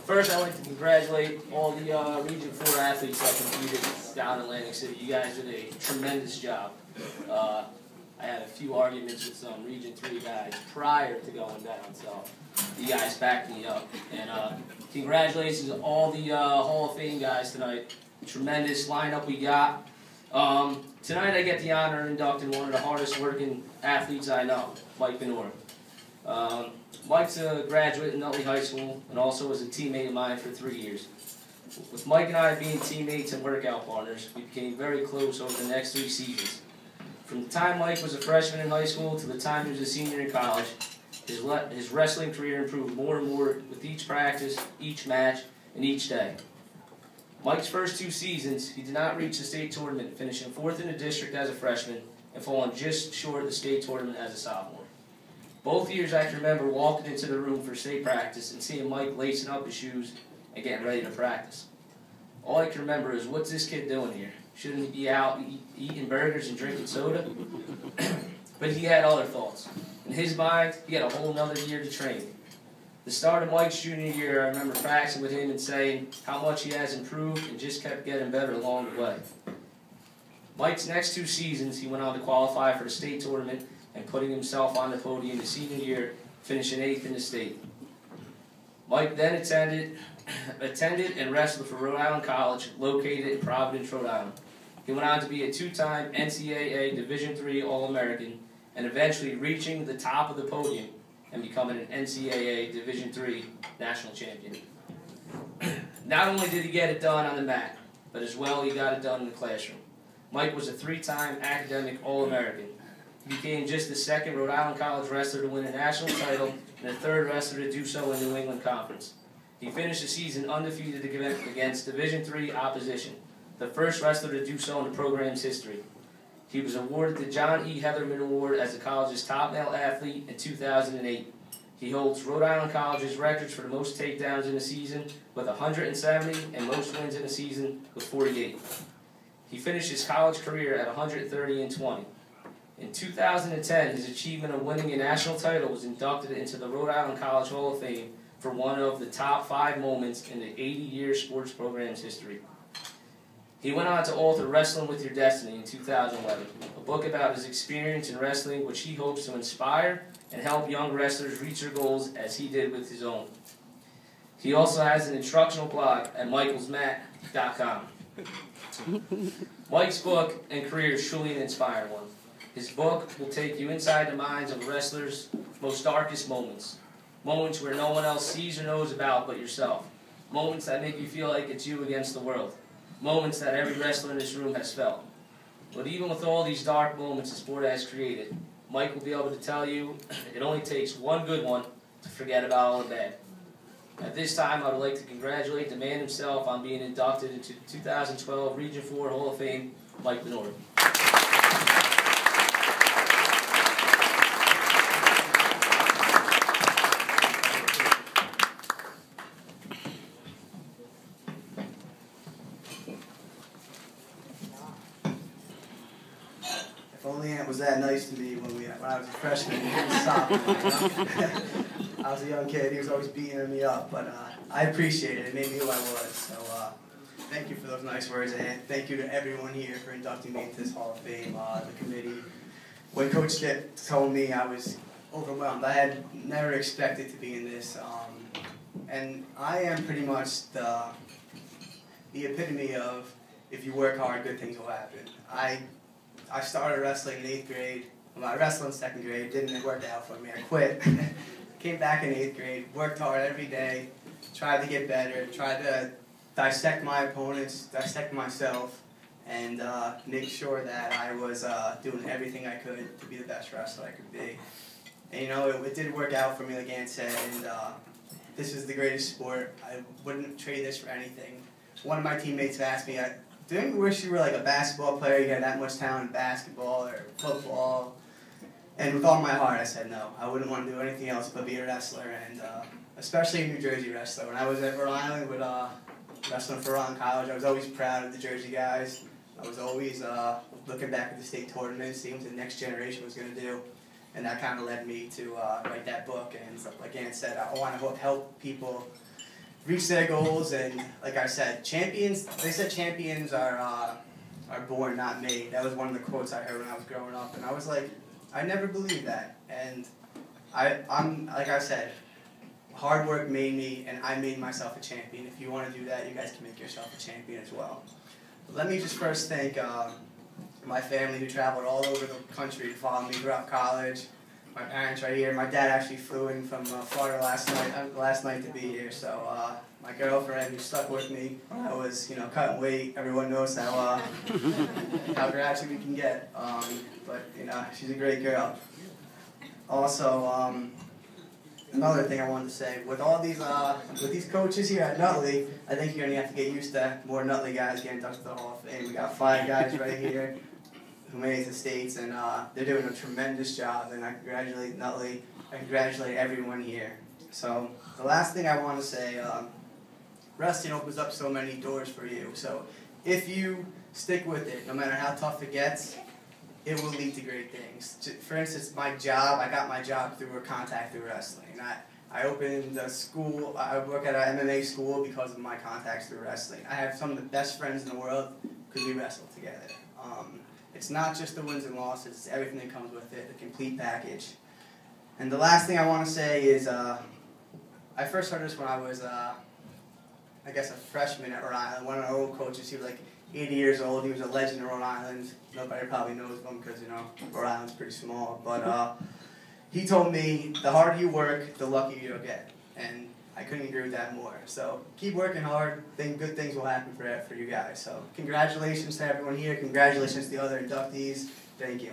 First, I'd like to congratulate all the Region 4 athletes that competed down in Atlantic City. You guys did a tremendous job. I had a few arguments with some Region 3 guys prior to going down, so you guys backed me up. And congratulations to all the Hall of Fame guys tonight. Tremendous lineup we got. Tonight I get the honor of inducting one of the hardest working athletes I know, Mikey141. Mike's a graduate in Nutley High School and also was a teammate of mine for 3 years. With Mike and I being teammates and workout partners, we became very close over the next 3 seasons. From the time Mike was a freshman in high school to the time he was a senior in college, his wrestling career improved more and more with each practice, each match, and each day. Mike's first 2 seasons, he did not reach the state tournament, finishing 4th in the district as a freshman and falling just short of the state tournament as a sophomore. Both years I can remember walking into the room for state practice and seeing Mike lacing up his shoes and getting ready to practice. All I can remember is, what's this kid doing here? Shouldn't he be out eating burgers and drinking soda? But he had other thoughts. In his mind, he had a whole nother year to train. The start of Mike's junior year, I remember practicing with him and saying how much he has improved and just kept getting better along the way. Mike's next 2 seasons, he went on to qualify for the state tournament and putting himself on the podium his senior year, finishing 8th in the state. Mike then attended and wrestled for Rhode Island College, located in Providence, Rhode Island. He went on to be a 2-time NCAA Division III All-American and eventually reaching the top of the podium and becoming an NCAA Division III national champion. Not only did he get it done on the mat, but as well he got it done in the classroom. Mike was a 3-time academic All-American. He became just the 2nd Rhode Island College wrestler to win a national title and the 3rd wrestler to do so in the New England Conference. He finished the season undefeated against Division III opposition, the first wrestler to do so in the program's history. He was awarded the John E. Heatherman Award as the college's top male athlete in 2008. He holds Rhode Island College's records for the most takedowns in a season with 170 and most wins in a season with 48. He finished his college career at 130-20. In 2010, his achievement of winning a national title was inducted into the Rhode Island College Hall of Fame for one of the top 5 moments in the 80-year sports program's history. He went on to author Wrestling with Your Destiny in 2011, a book about his experience in wrestling which he hopes to inspire and help young wrestlers reach their goals as he did with his own. He also has an instructional blog at michaelsmat.com. Mike's book and career is truly an inspiring one. His book will take you inside the minds of wrestlers' most darkest moments. Moments where no one else sees or knows about but yourself. Moments that make you feel like it's you against the world. Moments that every wrestler in this room has felt. But even with all these dark moments the sport has created, Mike will be able to tell you it only takes one good one to forget about all the bad. At this time, I would like to congratulate the man himself on being inducted into the 2012 Region 4 Hall of Fame, Mikey141. If only Aunt was that nice to me when I was a freshman and sophomore. I was a young kid. He was always beating me up, but I appreciate it. It made me who I was. So thank you for those nice words, and thank you to everyone here for inducting me into this Hall of Fame. The committee. When Coach Skip told me, I was overwhelmed. I had never expected to be in this, and I am pretty much the epitome of, if you work hard, good things will happen. I started wrestling in 8th grade. Well, I wrestled in 2nd grade. Didn't work out for me. I quit. Came back in 8th grade. Worked hard every day. Tried to get better. Tried to dissect my opponents, dissect myself, and make sure that I was doing everything I could to be the best wrestler I could be. And you know, it did work out for me, like Ann said. And this is the greatest sport. I wouldn't trade this for anything. One of my teammates asked me, "Don't you wish you were like a basketball player? You had that much talent in basketball or football?" And with all my heart, I said no. I wouldn't want to do anything else but be a wrestler, and especially a New Jersey wrestler. When I was at Rhode Island with wrestling for Rhode Island College, I was always proud of the Jersey guys. I was always looking back at the state tournament, seeing what the next generation was going to do. And that kind of led me to write that book. And like Ann said, I want to help people reach their goals. And like I said, champions. They said champions are born, not made. That was one of the quotes I heard when I was growing up, and I was like, I never believed that. And I'm like I said, hard work made me, and I made myself a champion. If you want to do that, you guys can make yourself a champion as well. But let me just first thank my family who traveled all over the country to follow me throughout college. My parents right here. My dad actually flew in from Florida last night to be here. So my girlfriend who stuck with me when I was, cutting weight. Everyone knows how grouchy we can get. But she's a great girl. Also, another thing I wanted to say, with all these with these coaches here at Nutley, I think you're gonna have to get used to more Nutley guys getting inducted to the Hall of Fame. We got 5 guys right here who made it to states, and they're doing a tremendous job, and I congratulate Nutley. I congratulate everyone here. So the last thing I want to say, wrestling opens up so many doors for you. So if you stick with it, no matter how tough it gets, it will lead to great things. For instance, my job, I got my job through a contact through wrestling. I opened a school, I work at an MMA school because of my contacts through wrestling. I have some of the best friends in the world because we wrestle together. It's not just the wins and losses, it's everything that comes with it, the complete package. And the last thing I want to say is, I first heard this when I was, I guess, a freshman at Rhode Island. One of our old coaches, he was like 80 years old, he was a legend in Rhode Island. Nobody probably knows him because, Rhode Island's pretty small. But he told me, the harder you work, the luckier you'll get. And I couldn't agree with that more. So keep working hard. Good things will happen for you guys. So congratulations to everyone here. Congratulations to the other inductees. Thank you.